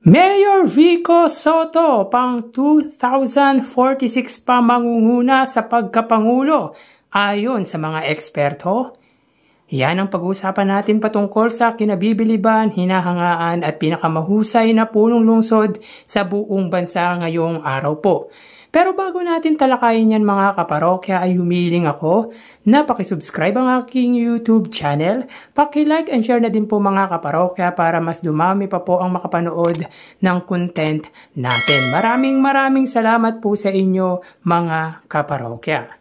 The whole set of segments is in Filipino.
Mayor Vico Soto, pang 2046 pa mangunguna sa pagkapangulo ayon sa mga eksperto. Yan ang pag-uusapan natin patungkol sa kinabibiliban, hinahangaan at pinakamahusay na punong lungsod sa buong bansa ngayong araw po. Pero bago natin talakayin yan mga kaparokya ay humiling ako na pakisubscribe ang aking YouTube channel, paki-like and share na din po mga kaparokya para mas dumami pa po ang makapanood ng content natin. Maraming salamat po sa inyo mga kaparokya.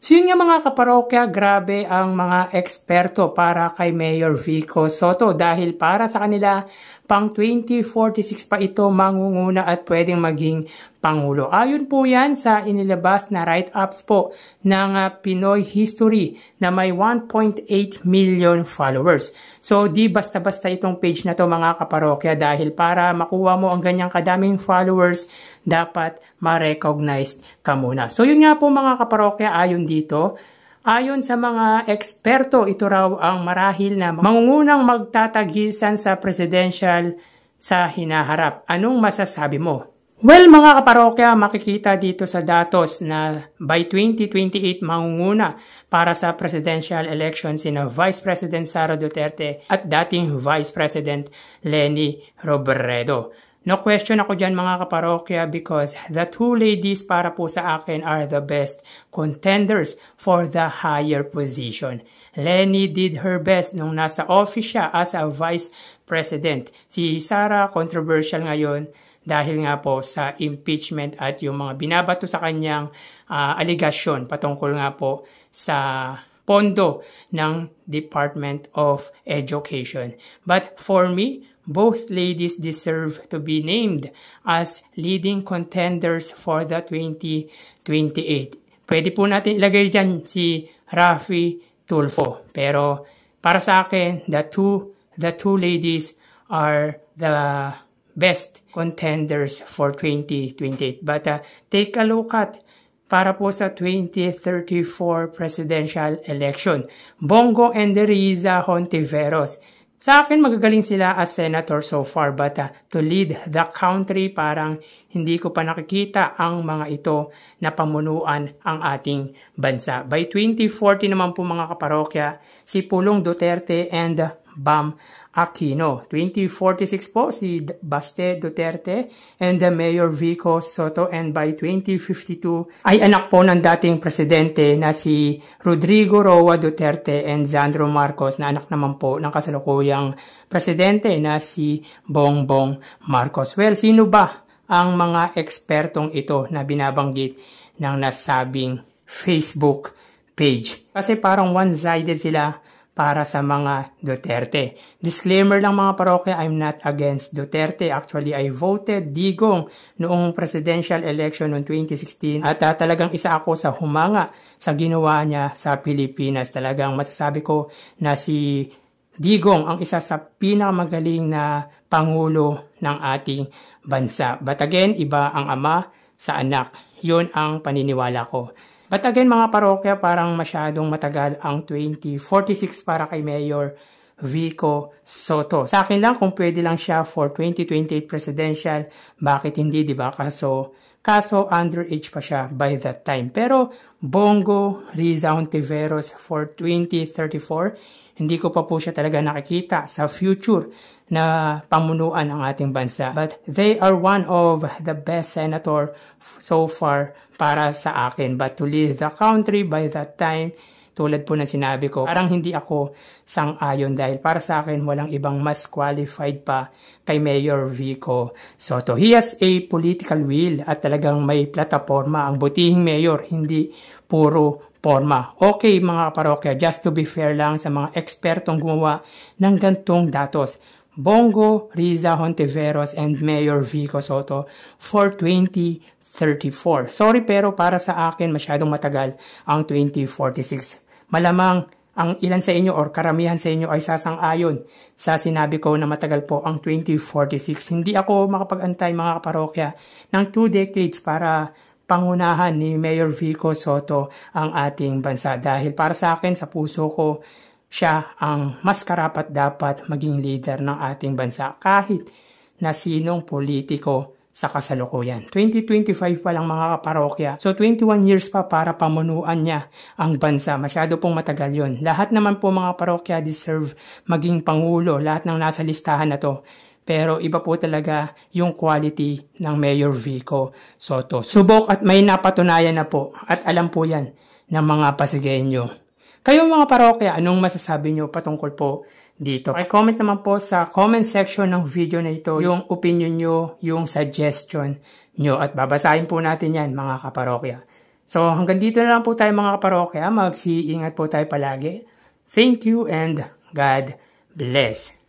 So yun nga mga kaparokya, grabe ang mga eksperto para kay Mayor Vico Soto dahil para sa kanila pang 2046 pa ito mangunguna at pwedeng maging Pangulo. Ayon po yan sa inilabas na write-ups po ng Pinoy History na may 1.8 million followers. So di basta-basta itong page na to mga kaparokya dahil para makuha mo ang ganyang kadaming followers, dapat ma-recognized ka muna. So yun nga po mga kaparokya, ayon dito, ayon sa mga eksperto, ito raw ang marahil na mangungunang magtatagisan sa presidential sa hinaharap. Anong masasabi mo? Well mga kaparokya, makikita dito sa datos na by 2028 mangunguna para sa presidential election sina Vice President Sara Duterte at dating Vice President Leni Robredo. No question ako dyan mga kaparokya because the two ladies para po sa akin are the best contenders for the higher position. Leni did her best nung nasa office siya as a Vice President. Si Sara controversial ngayon dahil nga po sa impeachment at yung mga binabato sa kanyang aligasyon patungkol nga po sa pondo ng Department of Education. But for me, both ladies deserve to be named as leading contenders for the 2028. Pwede po natin ilagay dyan si Raffy Tulfo. Pero para sa akin, the two ladies are the best contenders for 2028. But take a look at para po sa 2034 presidential election. Bongo and Riza Hontiveros. Sa akin, magagaling sila as senator so far, but to lead the country, parang hindi ko pa nakikita ang mga ito na pamunuan ang ating bansa. By 2040 naman po mga kaparokya, si Pulong Duterte and Bam Aquino. 2046 po si Baste Duterte and the Mayor Vico Soto, and by 2052 ay anak po ng dating presidente na si Rodrigo Roa Duterte and Sandro Marcos na anak naman po ng kasalukuyang presidente na si Bongbong Marcos. Well, sino ba ang mga ekspertong ito na binabanggit ng nasabing Facebook page? Kasi parang one-sided sila para sa mga Duterte. Disclaimer lang mga parokya, I'm not against Duterte. Actually, I voted Digong noong presidential election noong 2016 at talagang isa ako sa humanga sa ginawa niya sa Pilipinas. Talagang masasabi ko na si Digong ang isa sa pinakamagaling na pangulo ng ating bansa. But again, iba ang ama sa anak. Yun ang paniniwala ko. But again mga parokya, parang masyadong matagal ang 2046 para kay Mayor Vico Soto. Sa akin lang kung pwede lang siya for 2028 presidential, bakit hindi, di ba? Kaso underage pa siya by that time. Pero Bongo, Riza Hontiveros for 2034, hindi ko pa po siya talaga nakikita sa future na pamunuan ang ating bansa. But they are one of the best senator so far para sa akin. But to lead the country by that time, tulad po ng sinabi ko, parang hindi ako sang-ayon dahil para sa akin walang ibang mas qualified pa kay Mayor Vico Soto. He has a political will at talagang may plataforma. Ang butihing mayor, hindi puro forma. Okay mga parokya, just to be fair lang sa mga ekspertong gumawa ng gantong datos. Bongo, Riza Hontiveros, and Mayor Vico Soto for 2034. Sorry pero para sa akin masyadong matagal ang 2046. Malamang ang ilan sa inyo or karamihan sa inyo ay sasang-ayon sa sinabi ko na matagal po ang 2046. Hindi ako makapag-antay mga kaparokya ng 2 decades para pangunahan ni Mayor Vico Soto ang ating bansa. Dahil para sa akin, sa puso ko, siya ang mas karapat dapat maging leader ng ating bansa kahit na sinong politiko sa kasalukuyan. 2025 pa lang mga kaparokya. So 21 years pa para pamunuan niya ang bansa. Masyado pong matagal yun. Lahat naman po mga parokya deserve maging pangulo. Lahat ng nasa listahan na to. Pero iba po talaga yung quality ng Mayor Vico Sotto. Subok at may napatunayan na po. At alam po yan ng mga Pasigueño. Kayo mga parokya, anong masasabi nyo patungkol po dito? I-comment naman po sa comment section ng video na ito yung opinion nyo, yung suggestion nyo at babasahin po natin yan mga kaparokya. So hanggang dito na lang po tayo mga kaparokya. Mag-iingat po tayo palagi. Thank you and God bless.